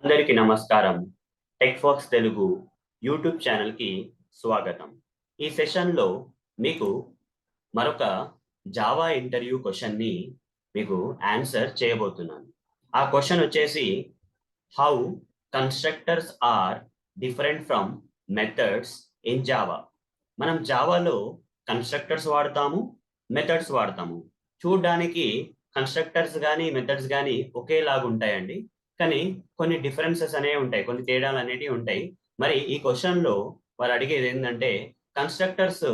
అందరికీ నమస్కారం. Tech pox Telugu YouTube ఛానల్‌కి స్వాగతం. ఈ సెషన్‌లో మీకు మరొక జావా ఇంటర్వ్యూ క్వెషన్‌ని మీకు ఆన్సర్ చేయబోతున్నాను. ఆ క్వెషన్ వచ్చేసి how constructors are different from methods in Java. మనం జావాలో కన్‌స్ట్రక్టర్స్ వాడతాము, మెథడ్స్ వాడతాము. చూడ్డానికి కన్‌స్ట్రక్టర్స్ గాని, మెథడ్స్ గాని ఒకేలాగా ఉంటాయండి. కానీ కొన్ని డిఫరెన్సెస్ అనేవి ఉంటాయి. కొన్ని తేడాలు అనేటివి ఉంటాయి. మరి ఈ క్వెషన్‌లో వారు అడిగేది ఏందంటే కన్‌స్ట్రక్టర్స్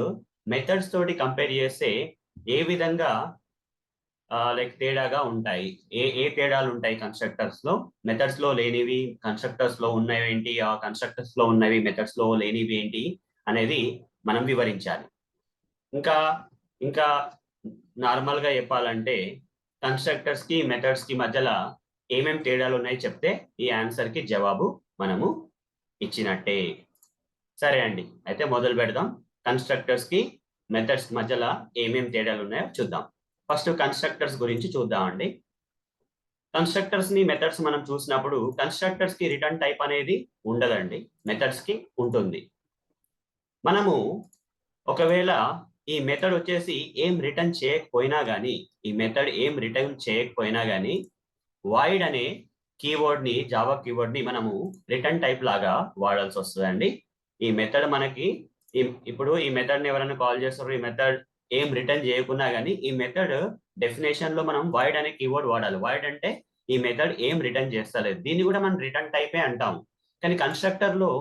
మెథడ్స్ తోటి కంపేర్ చేస్తే ఏ విధంగా లైక్ తేడాగా ఉంటాయి? ఏ ఏ తేడాలు ఉంటాయి కన్‌స్ట్రక్టర్స్‌లో? మెథడ్స్‌లో లేనివి కన్‌స్ట్రక్టర్స్‌లో ఉన్నవేంటి? ఆ కన్‌స్ట్రక్టర్స్‌లో ఉన్నవి మెథడ్స్‌లో లేనివి ఏంటి? అనేది మనం వివరించాలి. ఇంకా ఇంకా నార్మల్‌గా చెప్పాలంటే కన్‌స్ట్రక్టర్స్‌కి, మెథడ్స్‌కి మధ్యల ఏమేం తేడాలున్నాయి చెప్తే ఈ ఆన్సర్‌కి జవాబు మనము ఇచ్చినట్టే. సరే అండి. అయితే మొదలు పెడదాం. కన్‌స్ట్రక్టర్స్‌కి, మెథడ్స్ మధ్యల ఏమేం తేడాలున్నాయో చూద్దాం. ఫస్ట్ కన్‌స్ట్రక్టర్స్ గురించి చూద్దామండి. కన్‌స్ట్రక్టర్స్‌ని, మెథడ్స్ మనం చూసినప్పుడు కన్‌స్ట్రక్టర్స్‌కి రిటర్న్ టైప్ అనేది ఉండదండి. మెథడ్స్‌కి ఉంటుంది. మనము ఒకవేళ ఈ మెథడ్ వచ్చేసి ఏం రిటర్న్ చేయకపోయినా గానీ, ఈ మెథడ్ ఏం రిటర్న్ చేయకపోయినా గానీ, వాయిడ్ అనే కీవర్డ్‌ని జావా కీవర్డ్‌ని మనము రిటర్న్ టైప్ లాగా వాడాల్సొస్తదండి. ఈ మెథడ్ మనకి ఇ ఇప్పుడు ఈ మెథడ్‌ని ఎవరైనా కాల్ చేస్తారు. ఈ మెథడ్ ఏం రిటర్న్ చేయకున్నా గానీ, ఈ మెథడ్ డెఫినిషన్‌లో మనం వాయిడ్ అనే కీవర్డ్ వాడాలి. వాయిడ్ అంటే ఈ మెథడ్ ఏం రిటర్న్ చేస్తలేదు. దీన్ని కూడా మనం రిటర్న్ టైపే అంటాం. కానీ కన్‌స్ట్రక్టర్‌లో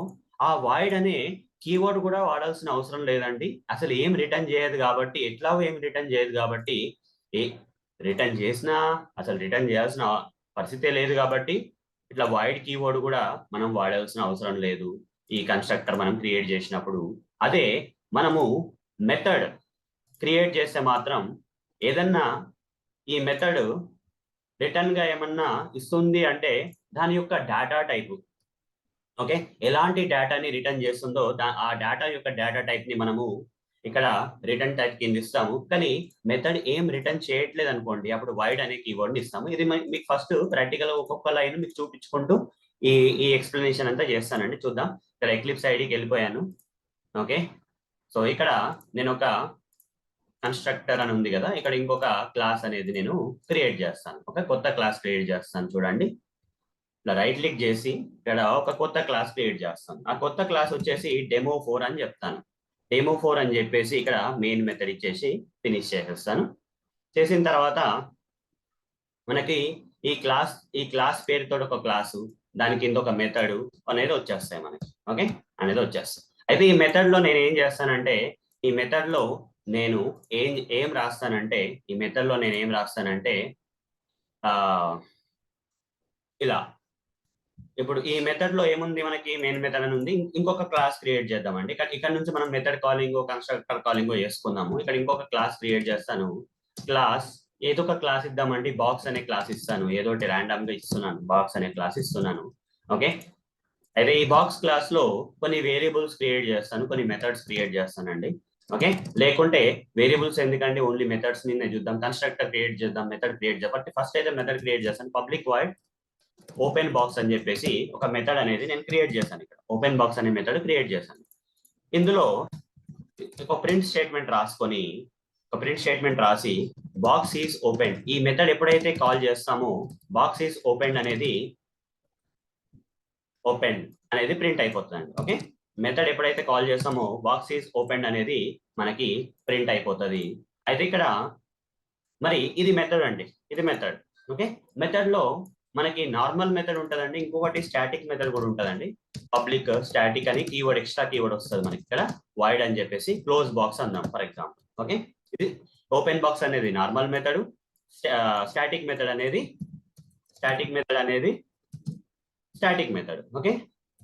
ఆ వాయిడ్ అనే కీవర్డ్ కూడా వాడాల్సిన అవసరం లేదండి. అసలు ఏం రిటర్న్ చేయదు కాబట్టి, ఎట్లాగో ఏం రిటర్న్ చేయదు కాబట్టి, ఏ రిటర్న్ చేసినా అసలు రిటర్న్ చేయాల్సిన పరిస్థితే లేదు కాబట్టి, ఇట్లా వాయిడ్ కీవర్డ్ కూడా మనం వాడాల్సిన అవసరం లేదు. ఈ కన్‌స్ట్రక్టర్ మనం క్రియేట్ చేసినప్పుడు. అదే మనము మెథడ్ క్రియేట్ చేస్తే మాత్రం ఏదన్నా ఈ మెథడ్ రిటర్న్‌గా ఏమన్నా ఇస్తుంది అంటే దాని యొక్క డేటా టైపు. ఓకే. ఎలాంటి డేటాని రిటర్న్ చేస్తుందో ఆ డేటా యొక్క డేటా టైప్‌ని మనము ఇక్కడ రిటర్న్ టైప్ కింద ఇస్తాము. కానీ మెథడ్ ఏం రిటర్న్ చేయట్లేదనుకోండి. అప్పుడు వాయిడ్ అనే కీవర్డ్‌ని ఇస్తాము. ఇది మీకు ఫస్ట్ ప్రాక్టికల్‌గా ఒక్కొక్క లైన్ మీకు చూపించుకుంటూ ఈ ఈ ఎక్స్‌ప్లనేషన్ అంతా చేస్తానండి. చూద్దాం. ఇక్కడ ఎక్లిప్స్ ఐడీకెళ్ళిపోయాను. ఓకే. సో, ఇక్కడ నేనొక కన్‌స్ట్రక్టర్ అని ఉంది గదా! ఇక్కడ ఇంకొక క్లాస్ అనేది నేను క్రియేట్ చేస్తాను. ఒక కొత్త క్లాస్ క్రియేట్ చేస్తాను చూడండి. ఇట్లా రైట్ క్లిక్ చేసి ఇక్కడ ఒక కొత్త క్లాస్ క్రియేట్ చేస్తాను. ఆ కొత్త క్లాస్ వచ్చేసి డెమో4 అని చెప్తాను. డెమో4 అని చెప్పేసి ఇక్కడ మెయిన్ మెథడ్ ఇచ్చేసి ఫినిష్ చేసేస్తాను. చేసిన తర్వాత మనకి ఈ క్లాస్ పేరుతోటి ఒక క్లాసు, దాని కింద ఒక మెథడ్ అనేది వచ్చేస్తాయి మనకి. ఓకే. అనేది వచ్చేస్తాయి. అయితే ఈ మెథడ్‌లో నేను ఏం చేస్తానంటే, ఈ మెథడ్‌లో నేను ఏం ఏం రాస్తానంటే, ఈ మెథడ్‌లో నేను ఏం రాస్తానంటే ఆహ్, ఇలా ఇప్పుడు ఈ మెథడ్‌లో ఏముంది మనకి మెయిన్ మెథడ్ అని ఉంది. ఇంకొక క్లాస్ క్రియేట్ చేద్దామండి. ఇక్కడ నుంచి మనం మెథడ్ కాలింగో, కన్‌స్ట్రక్టర్ కాలింగో చేసుకుందాము. ఇక్కడ ఇంకొక క్లాస్ క్రియేట్ చేస్తాను. క్లాస్ ఏదో ఒక క్లాస్ ఇద్దామండి. బాక్స్ అనే క్లాస్ ఇస్తాను. ఏదో ఒకటి రాండమ్‌గా ఇస్తున్నాను. బాక్స్ అనే క్లాస్ ఇస్తున్నాను. ఓకే. అయితే ఈ బాక్స్ క్లాస్‌లో కొన్ని వేరియబుల్స్ క్రియేట్ చేస్తాను. కొన్ని మెథడ్స్ క్రియేట్ చేస్తానండి. ఓకే. లేకుంటే వేరియబుల్స్ ఎందుకండి ఓన్లీ మెథడ్స్ మీదనే చూద్దాం. కన్‌స్ట్రక్టర్ క్రియేట్ చేద్దాం. మెథడ్ క్రియేట్ చేద్దాం. బట్ ఫస్ట్ అయితే మెథడ్ క్రియేట్ చేస్తాను. పబ్లిక్ వాయిడ్ ఓపెన్ బాక్స్ అని చెప్పేసి ఒక మెథడ్ అనేది నేను క్రియేట్ చేశాను ఇక్కడ. ఓపెన్ బాక్స్ అనే మెథడ్ క్రియేట్ చేశాను. ఇందులో ఒక ప్రింట్ స్టేట్మెంట్ రాసుకొని ఒక ప్రింట్ స్టేట్మెంట్ రాసి బాక్స్ ఈస్ ఓపెన్ ఈ మెథడ్ ఎప్పుడైతే కాల్ చేస్తామో బాక్స్ ఈస్ ఓపెన్ అనేది ఓపెన్ అనేది ప్రింట్ అయిపోతుందండి. ఓకే. మెథడ్ ఎప్పుడైతే కాల్ చేస్తామో బాక్స్ ఈస్ ఓపెన్ అనేది మనకి ప్రింట్ అయిపోతుంది. అయితే ఇక్కడ మరి ఇది మెథడ్ అండి. ఇది మెథడ్. ఓకే. మెథడ్ లో మనకి నార్మల్ మెథడ్ ఉంటదండి. ఇంకొకటి స్టాటిక్ మెథడ్ కూడా ఉంటదండి. పబ్లిక్ స్టాటిక్ అని కీవర్డ్ ఎక్స్ట్రా కీవర్డ్ వస్తుంది మనకి ఇక్కడ వైడ్ అని చెప్పేసి క్లోజ్ బాక్స్ అందాం ఫర్ ఎగ్జాంపుల్. ఓకే. ఇది ఓపెన్ బాక్స్ అనేది నార్మల్ మెథడ్. స్టాటిక్ మెథడ్ అనేది స్టాటిక్ మెథడ్ అనేది static method. Okay.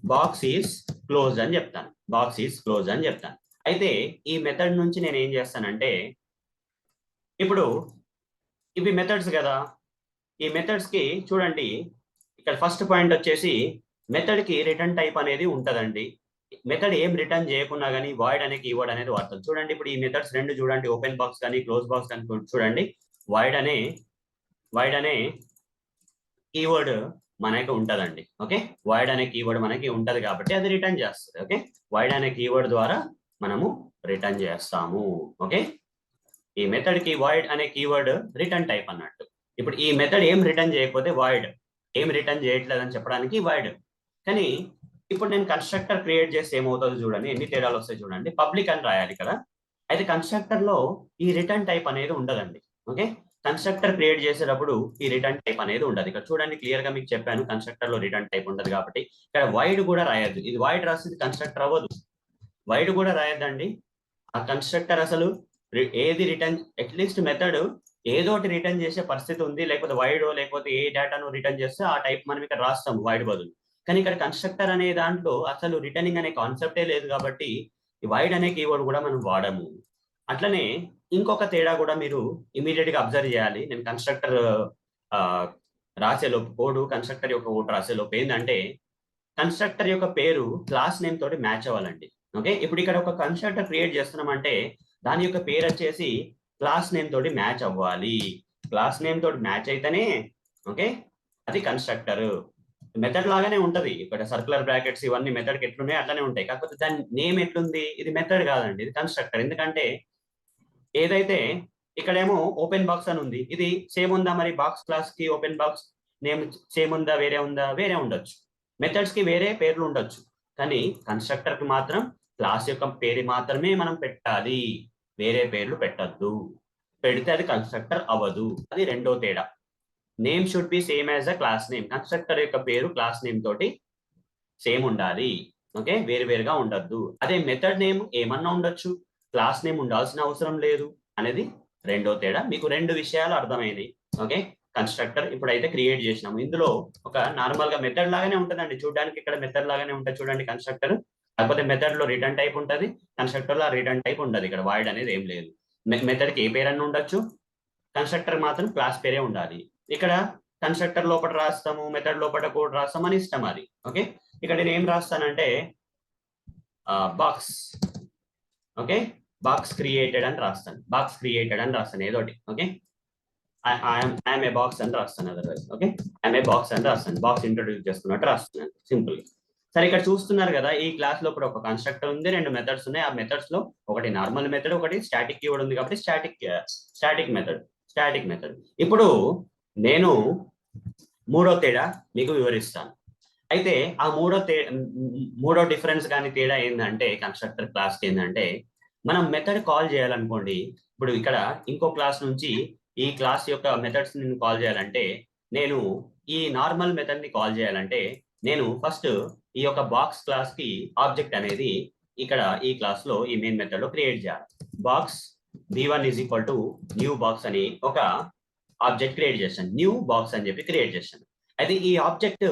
Box is close అని చెప్తాను. బాక్స్ ఈస్ క్లోజ్ అని చెప్తాను. అయితే ఈ మెథడ్ నుంచి నేను ఏం చేస్తానంటే ఇప్పుడు ఇవి మెథడ్స్ కదా. ఈ మెథడ్స్ కి చూడండి ఇక్కడ ఫస్ట్ పాయింట్ వచ్చేసి మెథడ్ కి రిటర్న్ టైప్ అనేది ఉంటదండి. మెథడ్ ఏం రిటర్న్ చేయకున్నా కానీ వాయిడ్ అనే కీవర్డ్ అనేది వాడతాం. చూడండి ఇప్పుడు ఈ మెథడ్స్ రెండు చూడండి ఓపెన్ బాక్స్ కానీ క్లోజ్ బాక్స్ కానీ చూడండి వాయిడ్ అనే కీవర్డ్ మనకి ఉంటదండి. ఓకే, వాయిడ్ అనే కీవర్డ్ మనకి ఉంటది కాబట్టి అది రిటర్న్ చేస్తుంది. ఓకే, వాయిడ్ అనే కీవర్డ్ ద్వారా మనము రిటర్న్ చేస్తాము. ఓకే, ఈ మెథడ్ కి వాయిడ్ అనే కీవర్డ్ రిటర్న్ టైప్ అన్నట్టు. ఇప్పుడు ఈ మెథడ్ ఏం రిటర్న్ చేయకపోతే వాయిడ్, ఏం రిటర్న్ చేయట్లేదు అని చెప్పడానికి వాయిడ్. కానీ ఇప్పుడు నేను కన్స్ట్రక్టర్ క్రియేట్ చేస్తే ఏమవుతుందో చూడండి, ఎన్ని తేడాలు వస్తాయి చూడండి. పబ్లిక్ అని రాయాలి ఇక్కడ. అయితే కన్స్ట్రక్టర్ లో ఈ రిటర్న్ టైప్ అనేది ఉండదండి. ఓకే, కన్స్ట్రక్టర్ క్రియేట్ చేసేటప్పుడు ఈ రిటర్న్ టైప్ అనేది ఉండదు. ఇక్కడ చూడండి, క్లియర్ గా మీకు చెప్పాను కన్స్ట్రక్టర్ లో రిటర్న్ టైప్ ఉండదు కాబట్టి ఇక్కడ వైడ్ కూడా రాయద్దు. ఇది వైడ్ రాస్తుంది కన్స్ట్రక్టర్ అవ్వదు. వైడ్ కూడా రాయద్దండి. ఆ కన్స్ట్రక్టర్ అసలు ఏది రిటర్న్, అట్లీస్ట్ మెథడ్ ఏదో ఒకటి రిటర్న్ చేసే పరిస్థితి ఉంది, లేకపోతే వైడ్ లేకపోతే ఏ డేటాను రిటర్న్ చేస్తే ఆ టైప్ మనం ఇక్కడ రాస్తాము వైడ్ బదులు. కానీ ఇక్కడ కన్స్ట్రక్టర్ అనే దాంట్లో అసలు రిటర్నింగ్ అనే కాన్సెప్టే లేదు కాబట్టి ఈ వైడ్ అనే కీవర్డ్ కూడా మనం వాడము. అట్లనే ఇంకొక తేడా కూడా మీరు ఇమీడియట్ గా అబ్జర్వ్ చేయాలి. నేను కన్స్ట్రక్టర్ రాసేలోపు కోడ్, కన్స్ట్రక్టర్ యొక్క కోడ్ రాసేలోపు ఏంటంటే కన్స్ట్రక్టర్ యొక్క పేరు క్లాస్ నేమ్ తోటి మ్యాచ్ అవ్వాలండి. ఓకే, ఇప్పుడు ఇక్కడ ఒక కన్స్ట్రక్టర్ క్రియేట్ చేస్తున్నామంటే దాని యొక్క పేరు వచ్చేసి క్లాస్ నేమ్ తోటి మ్యాచ్ అవ్వాలి. క్లాస్ నేమ్ తోటి మ్యాచ్ అయితేనే ఓకే అది కన్స్ట్రక్టర్. మెథడ్ లాగానే ఉంటది. ఇక్కడ సర్కులర్ బ్రాకెట్స్ ఇవన్నీ మెథడ్కి ఎట్లున్నాయి అట్లనే ఉంటాయి. కాకపోతే దాని నేమ్ ఎట్లుంది, ఇది మెథడ్ కాదండి, ఇది కన్స్ట్రక్టర్. ఎందుకంటే ఏదైతే ఇక్కడేమో ఓపెన్ బాక్స్ అని ఉంది, ఇది సేమ్ ఉందా మరి? బాక్స్ క్లాస్ కి ఓపెన్ బాక్స్ నేమ్ సేమ్ ఉందా, వేరే ఉందా? వేరే ఉండొచ్చు. మెథడ్స్ కి వేరే పేర్లు ఉండొచ్చు, కానీ కన్స్ట్రక్టర్ కి మాత్రం క్లాస్ యొక్క పేరు మాత్రమే మనం పెట్టాలి, వేరే పేర్లు పెట్టద్దు. పెడితే అది కన్స్ట్రక్టర్ అవ్వదు. అది రెండో తేడా. Name should be same as a class name. Constructor యొక్క పేరు క్లాస్ నేమ్ తోటి సేమ్ ఉండాలి. ఓకే, వేరు వేరుగా ఉండద్దు. అదే మెథడ్ నేమ్ ఏమన్నా ఉండొచ్చు, క్లాస్ నేమ్ ఉండాల్సిన అవసరం లేదు అనేది రెండో తేడా. మీకు రెండు విషయాలు అర్థమైనాయి. ఓకే, కన్స్ట్రక్టర్ ఇప్పుడైతే క్రియేట్ చేసినాము. ఇందులో ఒక నార్మల్ గా మెథడ్ లాగానే ఉంటుందండి, చూడడానికి ఇక్కడ మెథడ్ లాగానే ఉంటుంది చూడండి కన్స్ట్రక్టర్. కాకపోతే మెథడ్ లో రిటర్న్ టైప్ ఉంటుంది, కన్స్ట్రక్టర్ లో రిటర్న్ టైప్ ఉండదు. ఇక్కడ వాయిడ్ అనేది ఏం లేదు. మెథడ్ కి ఏ పేరన్నా ఉండొచ్చు, కన్స్ట్రక్టర్ మాత్రం క్లాస్ పేరే ఉండాలి. ఇక్కడ కన్స్ట్రక్టర్ లోపల రాస్తాము, మెథడ్ లోపల కోడ్ రాస్తాం అని ఇష్టం అది. ఓకే, ఇక్కడ నేను ఏం రాస్తానంటే బాక్స్. ఓకే, బాక్స్ క్రియేటెడ్ అని రాస్తాను, బాక్స్ క్రియేటెడ్ అని రాస్తాను ఏదోటి. ఓకే, ఐఎమ్ ఏ బాక్స్ అని రాస్తాను. Otherwise okay, I'm a box అని రాస్తాను, బాక్స్ ఇంట్రొడ్యూస్ చేసుకున్నట్టు రాస్తున్నాను సింపుల్. సరే, ఇక్కడ చూస్తున్నారు కదా, ఈ క్లాస్ లో ఇప్పుడు ఒక కన్స్ట్రక్టర్ ఉంది, రెండు మెథడ్స్ ఉన్నాయి. ఆ మెథడ్స్ లో ఒకటి నార్మల్ మెథడ్, ఒకటి స్టాటిక్ కీవర్డ్ ఉంది కాబట్టి స్టాటిక్ మెథడ్. ఇప్పుడు నేను మూడో తేడా మీకు వివరిస్తాను. అయితే ఆ మూడో డిఫరెన్స్ కానీ తేడా ఏంటంటే కన్స్ట్రక్టర్ క్లాస్ కి ఏంటంటే, మనం మెథడ్ కాల్ చేయాలనుకోండి. ఇప్పుడు ఇక్కడ ఇంకో క్లాస్ నుంచి ఈ క్లాస్ యొక్క మెథడ్స్ ని కాల్ చేయాలంటే, నేను ఈ నార్మల్ మెథడ్ ని కాల్ చేయాలంటే నేను ఫస్ట్ ఈ యొక్క బాక్స్ క్లాస్ కి ఆబ్జెక్ట్ అనేది ఇక్కడ ఈ క్లాస్ లో ఈ మెయిన్ మెథడ్ లో క్రియేట్ చేయాలి. Box b1 is equal to new box అని ఒక ఆబ్జెక్ట్ క్రియేట్ చేశాను, న్యూ బాక్స్ అని చెప్పి క్రియేట్ చేశాను. అయితే ఈ ఆబ్జెక్ట్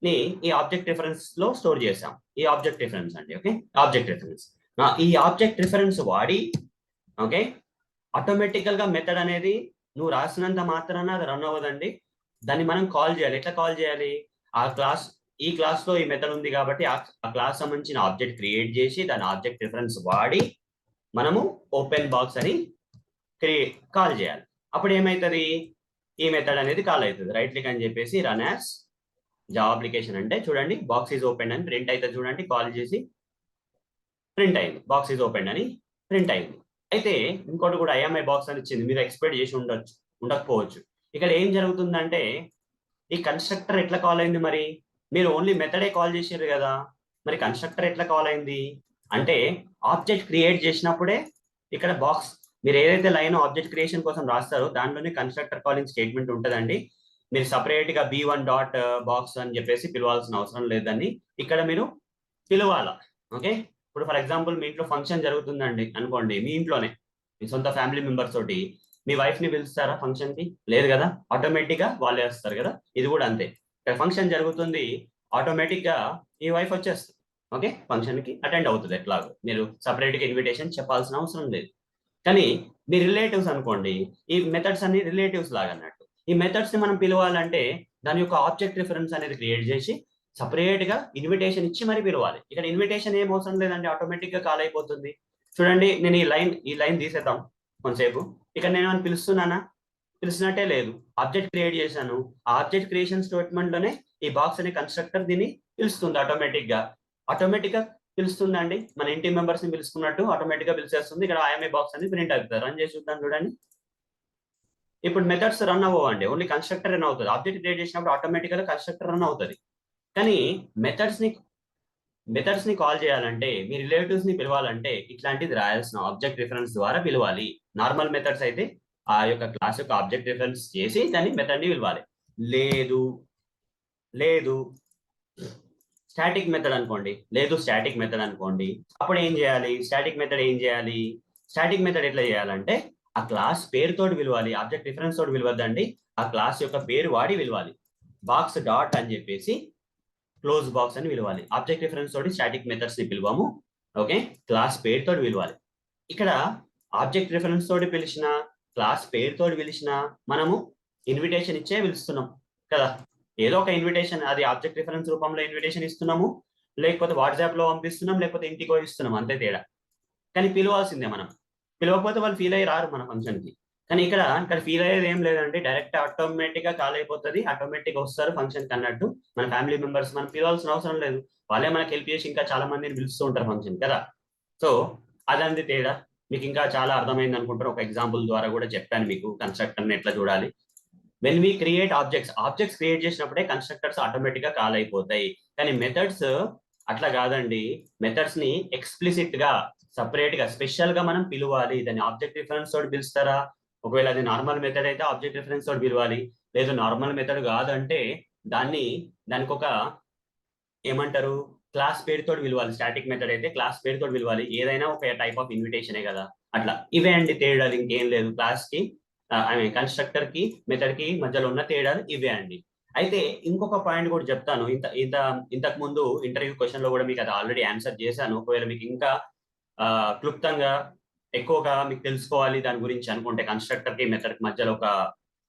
ని ఈ ఆబ్జెక్ట్ రిఫరెన్స్ లో స్టోర్ చేసాం. ఈ ఆబ్జెక్ట్ రిఫరెన్స్ అండి. Okay, object reference. ఈ ఆబ్జెక్ట్ రిఫరెన్స్ వాడి ఓకే ఆటోమేటికల్ గా మెథడ్ అనేది నువ్వు రాసినంత మాత్రాన అది రన్ అవ్వదండి. దాన్ని మనం కాల్ చేయాలి. ఎట్లా కాల్ చేయాలి? ఆ క్లాస్, ఈ క్లాస్ లో ఈ మెథడ్ ఉంది కాబట్టి ఆ క్లాస్ సంబంధించిన ఆబ్జెక్ట్ క్రియేట్ చేసి దాని ఆబ్జెక్ట్ రిఫరెన్స్ వాడి మనము ఓపెన్ బాక్స్ అని కాల్ చేయాలి. అప్పుడు ఏమవుతుంది? ఈ మెథడ్ అనేది కాల్ అవుతుంది. రైట్ క్లిక్ అని చెప్పేసి రన్ యాజ్ జావా అప్లికేషన్ అంటే చూడండి, బాక్స్ ఈజ్ ఓపెన్ అని ప్రింట్ అయితే చూడండి, కాల్ చేసి ప్రింట్ అయింది, బాక్స్ ఈజ్ ఓపెన్ అని ప్రింట్ అయింది. అయితే ఇంకోటి కూడా ఐఎంఐ బాక్స్ అని ఇచ్చింది, మీరు ఎక్స్పెక్ట్ చేసి ఉండకపోవచ్చు. ఇక్కడ ఏం జరుగుతుందంటే ఈ కన్స్ట్రక్టర్ ఎట్లా కాల్ అయింది? మరి మీరు ఓన్లీ మెథడే కాల్ చేసారు కదా, మరి కన్స్ట్రక్టర్ ఎట్లా కాల్ అయింది అంటే ఆబ్జెక్ట్ క్రియేట్ చేసినప్పుడే ఇక్కడ బాక్స్, మీరు ఏదైతే లైన్ ఆబ్జెక్ట్ క్రియేషన్ కోసం రాస్తారో దాంట్లోనే కన్స్ట్రక్టర్ కాలింగ్ స్టేట్మెంట్ ఉంటుందండి. మీరు సపరేట్ గా b1 డాట్ బాక్స్ అని చెప్పేసి పిలవాల్సిన అవసరం లేదని ఇక్కడ మీరు పిలవాలా. ఓకే, ఇప్పుడు ఫర్ ఎగ్జాంపుల్ మీ ఇంట్లో ఫంక్షన్ జరుగుతుందండి అనుకోండి, మీ ఇంట్లోనే మీ సొంత ఫ్యామిలీ మెంబర్స్ తోటి, మీ వైఫ్ ని పిలుస్తారా ఫంక్షన్ కి? లేదు కదా, ఆటోమేటిక్ గా వాళ్ళే వస్తారు కదా. ఇది కూడా అంతే, ఇక్కడ ఫంక్షన్ జరుగుతుంది, ఆటోమేటిక్ గా ఈ వైఫ్ వచ్చేస్తుంది. ఓకే, ఫంక్షన్ కి అటెండ్ అవుతుంది. ఎట్లాగో మీరు సపరేట్ గా ఇన్విటేషన్ చెప్పాల్సిన అవసరం లేదు. కానీ మీ రిలేటివ్స్ అనుకోండి, ఈ మెథడ్స్ అన్ని రిలేటివ్స్ లాగా అన్నట్టు. ఈ మెథడ్స్ ని మనం పిలవాలంటే దాని యొక్క ఆబ్జెక్ట్ రిఫరెన్స్ అనేది క్రియేట్ చేసి సపరేట్ గా ఇన్విటేషన్ ఇచ్చి మరి పిలవాలి. ఇక్కడ ఇన్విటేషన్ ఏం అవసరం లేదండి, ఆటోమేటిక్ గా కాల్ అయిపోతుంది. చూడండి, నేను ఈ లైన్ తీసేద్దాం కొంతసేపు. ఇక్కడ నేను అని పిలుస్తున్నానా? పిలిచినట్టే లేదు. ఆబ్జెక్ట్ క్రియేట్ చేశాను, ఆ ఆబ్జెక్ట్ క్రియేషన్ స్టేట్మెంట్ లోనే ఈ బాక్స్ అనే కన్స్ట్రక్టర్ దీన్ని పిలుస్తుంది ఆటోమేటిక్ గా పిలుస్తుందండి. మన ఇంటి మెంబర్స్ ని పిలుచుకున్నట్టు ఆటోమేటిక్ గా పిలిచేస్తుంది. ఇక్కడ ఐఎంఏ బాక్స్ అని ప్రింట్ అవుతుంది. రన్ చేసి చూద్దాం చూడండి. ఇప్పుడు మెథడ్స్ రన్ అవ్వండి, ఓన్లీ కన్స్ట్రక్టర్ రన్ అవుతుంది. ఆబ్జెక్ట్ క్రియేట్ చేసినప్పుడు ఆటోమేటిక్ గా కన్స్ట్రక్టర్ రన్ అవుతుంది. కానీ మెథడ్స్ ని కాల్ చేయాలంటే, మీ రిలేటివ్స్ ని పిలవాలంటే ఇట్లాంటిది రాయాల్సిన ఆబ్జెక్ట్ రిఫరెన్స్ ద్వారా పిలవాలి. నార్మల్ మెథడ్స్ అయితే ఆ యొక్క క్లాస్ యొక్క ఆబ్జెక్ట్ రిఫరెన్స్ చేసి దాన్ని మెథడ్ ని పిలవాలి. లేదు లేదు స్టాటిక్ మెథడ్ అనుకోండి, అప్పుడు ఏం చేయాలి? స్టాటిక్ మెథడ్ ఎట్లా చేయాలంటే ఆ క్లాస్ పేరుతోటి పిలవాలి, ఆబ్జెక్ట్ రిఫరెన్స్ తోటి పిలవద్దండి. ఆ క్లాస్ యొక్క పేరు వాడి పిలవాలి. బాక్స్ డాట్ అని చెప్పేసి క్లోజ్ బాక్స్ అని పిలవాలి. ఆబ్జెక్ట్ రిఫరెన్స్ తోటి స్టాటిక్ మెథడ్స్ ని పిలవము. ఓకే, క్లాస్ పేరుతోటి పిలవాలి. ఇక్కడ ఆబ్జెక్ట్ రిఫరెన్స్ తోటి పిలిచిన, క్లాస్ పేరుతోటి పిలిచిన మనము ఇన్విటేషన్ ఇచ్చే పిలుస్తున్నాం కదా. ఏదో ఒక ఇన్విటేషన్, అది ఆబ్జెక్ట్ రిఫరెన్స్ రూపంలో ఇన్విటేషన్ ఇస్తున్నాము, లేకపోతే వాట్సాప్ లో పంపిస్తున్నాం, లేకపోతే ఇంటికో ఇస్తున్నాం, అంతే తేడా. కానీ పిలవాల్సిందే మనం. పిలవకపోతే వాళ్ళు ఫీల్ అయ్యి రారు మన ఫంక్షన్ కి. కానీ ఇక్కడ ఫీల్ అయ్యేది ఏం లేదండి, డైరెక్ట్ ఆటోమేటిక్ గా కాల్ అయిపోతుంది, ఆటోమేటిక్ గా వస్తారు ఫంక్షన్ కి అన్నట్టు. మన ఫ్యామిలీ మెంబర్స్ మనం పిలవాల్సిన అవసరం లేదు, వాళ్ళే మనకి హెల్ప్ చేసి ఇంకా చాలా మందిని పిలుస్తూ ఉంటారు ఫంక్షన్ కదా. సో అదంది తేడా. మీకు ఇంకా చాలా అర్థమైంది అనుకుంటారు. ఒక ఎగ్జాంపుల్ ద్వారా కూడా చెప్పాను మీకు కన్స్ట్రక్టర్ ఎట్లా చూడాలి. When we create objects create చేసినప్పుడే కన్స్ట్రక్టర్స్ ఆటోమేటిక్ గా కాల్ అయిపోతాయి. కానీ మెథడ్స్ అట్లా కాదండి. మెథడ్స్ ని ఎక్స్ప్లిసిట్ గా, సపరేట్ గా, స్పెషల్ గా మనం పిలవాలి. దాన్ని ఆబ్జెక్ట్ రిఫరెన్స్ తోటి పిలుస్తారా? ఒకవేళ అది నార్మల్ మెథడ్ అయితే ఆబ్జెక్ట్ రిఫరెన్స్ తోటి పిలవాలి. లేదు నార్మల్ మెథడ్ కాదంటే దానికి ఒక ఏమంటారు, క్లాస్ పేరుతో పిలవాలి. స్టాటిక్ మెథడ్ అయితే క్లాస్ పేరుతో పిలవాలి. ఏదైనా ఒక టైప్ ఆఫ్ ఇన్విటేషనే కదా. అట్లా ఇవే అండి తేడాలు, ఇంకేం లేదు. క్లాస్ కి ఐ మీన్ కన్స్ట్రక్టర్ కి మెథడ్ కి మధ్యలో ఉన్న తేడాలు ఇవే అండి. అయితే ఇంకొక పాయింట్ కూడా చెప్తాను. ఇంతకు ముందు ఇంటర్వ్యూ క్వశ్చన్ లో కూడా మీకు అది ఆల్రెడీ ఆన్సర్ చేశాను. ఒకవేళ మీకు ఇంకా క్లుప్తంగా ఎక్కువగా మీకు తెలుసుకోవాలి దాని గురించి అనుకుంటే, కన్స్ట్రక్టర్ కి మెథడ్ కి మధ్యలో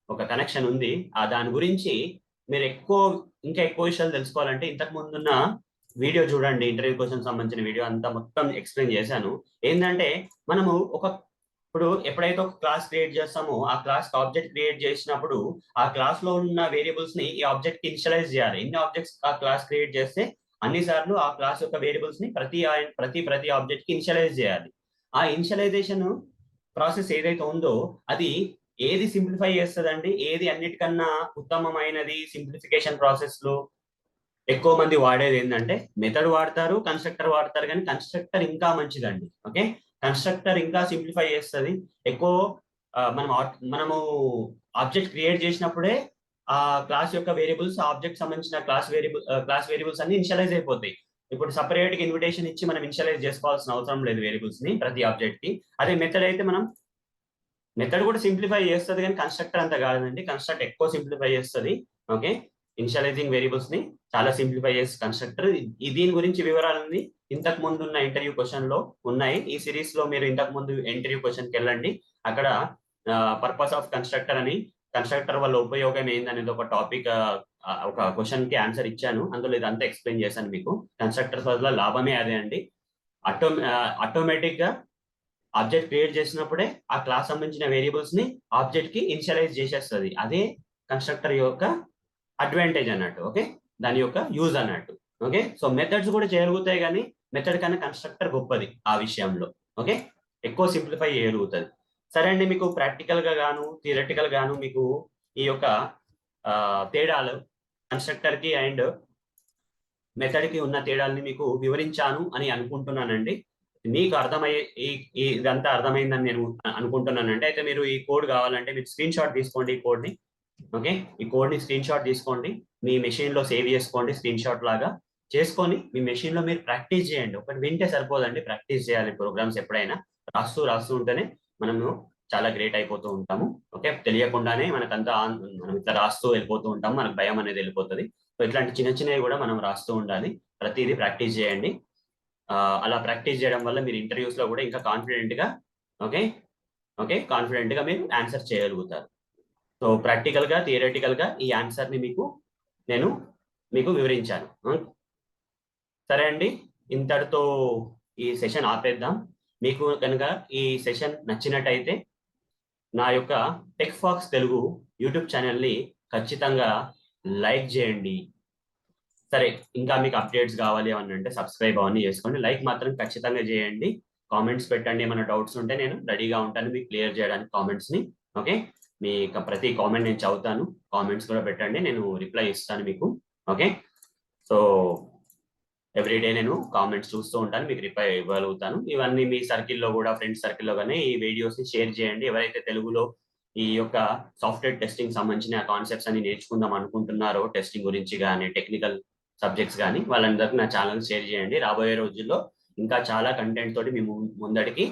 ఒక కనెక్షన్ ఉంది, దాని గురించి మీరు ఇంకా ఎక్కువ విషయాలు తెలుసుకోవాలంటే ఇంతకు ముందున్న వీడియో చూడండి. ఇంటర్వ్యూ క్వశ్చన్ సంబంధించిన వీడియో అంతా మొత్తం ఎక్స్ప్లెయిన్ చేశాను. ఏంటంటే మనము ఇప్పుడు ఎప్పుడైతే ఒక క్లాస్ క్రియేట్ చేస్తామో, ఆ క్లాస్ ఆబ్జెక్ట్ క్రియేట్ చేసినప్పుడు ఆ క్లాస్ లో ఉన్న వేరియబుల్స్ ని ఈ ఆబ్జెక్ట్ కి ఇనిషియలైజ్ చేయాలి. ఎన్ని ఆబ్జెక్ట్స్ ఆ క్లాస్ క్రియేట్ చేస్తే అన్ని సార్లు ఆ క్లాస్ యొక్క వేరియబుల్స్ ని ప్రతి ఆబ్జెక్ట్ కి ఇనిషియలైజ్ చేయాలి. ఆ ఇనిషియలైజేషన్ ప్రాసెస్ ఏదైతే ఉందో అది ఏది సింప్లిఫై చేస్తుందండి, ఏది అన్నిటికన్నా ఉత్తమమైనది సింప్లిఫికేషన్ ప్రాసెస్ లో ఎక్కువ మంది వాడేది ఏంటంటే మెథడ్ వాడతారు, కన్స్ట్రక్టర్ వాడతారు. కానీ కన్స్ట్రక్టర్ ఇంకా మంచిదండి. ఓకే, కన్స్ట్రక్టర్ ఇంకా సింప్లిఫై చేస్తుంది. ఎక్కువ మనము ఆబ్జెక్ట్ క్రియేట్ చేసినప్పుడే ఆ క్లాస్ యొక్క వేరియబుల్స్, ఆబ్జెక్ట్ సంబంధించిన క్లాస్ వేరియబుల్స్ అన్ని ఇనిషియలైజ్ అయిపోతాయి. ఇప్పుడు సపరేట్ గా ఇన్విటేషన్ ఇచ్చి మనం ఇనిషియలైజ్ చేసుకోవాల్సిన అవసరం లేదు వేరియబుల్స్ ని ప్రతి ఆబ్జెక్ట్ కి. అదే మెథడ్ అయితే మెథడ్ కూడా సింప్లిఫై చేస్తుంది, కానీ కన్స్ట్రక్టర్ అంత కాదండి. కన్స్ట్రక్ట్ ఎక్కువ సింప్లిఫై చేస్తుంది. ఓకే, ఇనిషియలైజింగ్ వేరియబుల్స్ ని చాలా సింప్లిఫై చేసి కన్స్ట్రక్టర్. దీని గురించి వివరాలన్నీ ఇంతకు ముందు ఉన్న ఇంటర్వ్యూ క్వశ్చన్ లో ఉన్నాయి. ఈ సిరీస్ లో మీరు ఇంతకు ముందు ఇంటర్వ్యూ క్వశ్చన్ కి వెళ్ళండి. అక్కడ పర్పస్ ఆఫ్ కన్స్ట్రక్టర్ అని, కన్స్ట్రక్టర్ వల్ల ఉపయోగం ఏందనేది ఒక టాపిక్, ఒక క్వశ్చన్ కి ఆన్సర్ ఇచ్చాను. అందులో ఇదంతా ఎక్స్ప్లెయిన్ చేశాను మీకు. కన్స్ట్రక్టర్స్ వల్ల లాభమే అదే అండి. ఆటోమేటిక్ గా ఆబ్జెక్ట్ క్రియేట్ చేసినప్పుడే ఆ క్లాస్ సంబంధించిన వేరియబుల్స్ ని ఆబ్జెక్ట్ కి ఇనిషియలైజ్ చేసేస్తుంది. అదే కన్స్ట్రక్టర్ యొక్క అడ్వాంటేజ్ అన్నట్టు. ఓకే, దాని యొక్క యూజ్ అన్నట్టు. ఓకే, సో మెథడ్స్ కూడా చేయగలుగుతాయి, కానీ మెథడ్ కన్నా కన్స్ట్రక్టర్ గొప్పది ఆ విషయంలో. ఓకే, ఎక్కువ సింప్లిఫై చేయగలుగుతుంది. సరే అండి, మీకు ప్రాక్టికల్ గా గాను థియరటికల్ గాను మీకు ఈ యొక్క తేడాలు, కన్స్ట్రక్టర్ కి అండ్ మెథడ్ కి ఉన్న తేడాలని మీకు వివరించాను అని అనుకుంటున్నానండి. మీకు ఇదంతా అర్థమైందని నేను అనుకుంటున్నానండి. అయితే మీరు ఈ కోడ్ కావాలంటే మీరు స్క్రీన్ షాట్ తీసుకోండి ఈ కోడ్ ని. ఓకే, ఈ కోడ్ ని స్క్రీన్ షాట్ తీసుకోండి, మీ మెషిన్ లో సేవ్ చేసుకోండి. స్క్రీన్ షాట్ లాగా చేసుకొని మీ మెషిన్ లో మీరు ప్రాక్టీస్ చేయండి. ఒకటి వింటే సరిపోదండి, ప్రాక్టీస్ చేయాలి. ప్రోగ్రామ్స్ ఎప్పుడైనా రాస్తూ ఉంటేనే మనము చాలా గ్రేట్ అయిపోతూ ఉంటాము. ఓకే, తెలియకుండానే మనకంతా మనం ఇట్లా రాస్తూ వెళ్ళిపోతూ ఉంటాము, మనకు భయం అనేది వెళ్ళిపోతుంది. సో ఇట్లాంటి చిన్నవి కూడా మనం రాస్తూ ఉండాలి. ప్రతిదీ ప్రాక్టీస్ చేయండి. అలా ప్రాక్టీస్ చేయడం వల్ల మీరు ఇంటర్వ్యూస్ లో కూడా ఇంకా కాన్ఫిడెంట్ గా మీరు ఆన్సర్ చేయగలుగుతారు. సో ప్రాక్టికల్ గా థియరటికల్ గా ఈ ఆన్సర్ ని నేను మీకు వివరించాను. సరే అండి, ఇంతటితో ఈ సెషన్ ఆపేద్దాం. మీకు కనుక ఈ సెషన్ నచ్చినట్టయితే నా యొక్క టెక్ ఫాక్స్ తెలుగు యూట్యూబ్ ఛానల్ని ఖచ్చితంగా లైక్ చేయండి. సరే, ఇంకా మీకు అప్డేట్స్ కావాలి అని అంటే సబ్స్క్రైబ్ అవన్నీ చేసుకోండి. లైక్ మాత్రం ఖచ్చితంగా చేయండి. కామెంట్స్ పెట్టండి, ఏమైనా డౌట్స్ ఉంటే నేను రెడీగా ఉంటాను మీకు క్లియర్ చేయడానికి కామెంట్స్ని. ఓకే, మీ ప్రతి కామెంట్ నేను చదువుతాను. కామెంట్స్ కూడా పెట్టండి, నేను రిప్లై ఇస్తాను మీకు. ఓకే, సో ఎవ్రీడే నేను కామెంట్స్ చూస్తూ ఉంటాను, మీకు రిప్లై ఇవ్వగలుగుతాను. ఇవన్నీ మీ సర్కిల్లో కూడా, ఫ్రెండ్స్ సర్కిల్లో కానీ ఈ వీడియోస్ని షేర్ చేయండి. ఎవరైతే తెలుగులో ఈ యొక్క సాఫ్ట్వేర్ టెస్టింగ్ సంబంధించిన కాన్సెప్ట్స్ అని నేర్చుకుందాం అనుకుంటున్నారో, టెస్టింగ్ గురించి కానీ టెక్నికల్ సబ్జెక్ట్స్ కానీ, వాళ్ళందరికీ నా ఛానల్ షేర్ చేయండి. రాబోయే రోజుల్లో ఇంకా చాలా కంటెంట్ తోటి మీ ముందడికి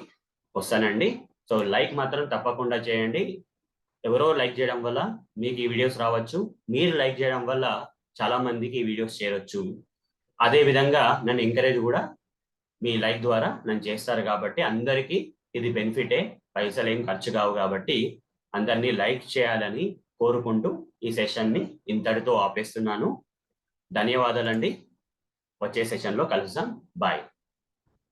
వస్తానండి. సో లైక్ మాత్రం తప్పకుండా చేయండి. ఎవరో లైక్ చేయడం వల్ల మీకు ఈ వీడియోస్ రావచ్చు, మీరు లైక్ చేయడం వల్ల చాలా మందికి ఈ వీడియోస్ చేరొచ్చు. అదే విధంగా నన్ను ఎంకరేజ్ కూడా మీ లైక్ ద్వారా నన్ను చేస్తారు కాబట్టి అందరికీ ఇది బెనిఫిటే, పైసలు ఏం ఖర్చు కావు. కాబట్టి అందరినీ లైక్ చేయాలని కోరుకుంటూ ఈ సెషన్ని ఇంతటితో ఆపేస్తున్నాను. ధన్యవాదాలండి. వచ్చే సెషన్లో కలుద్దాం. బాయ్.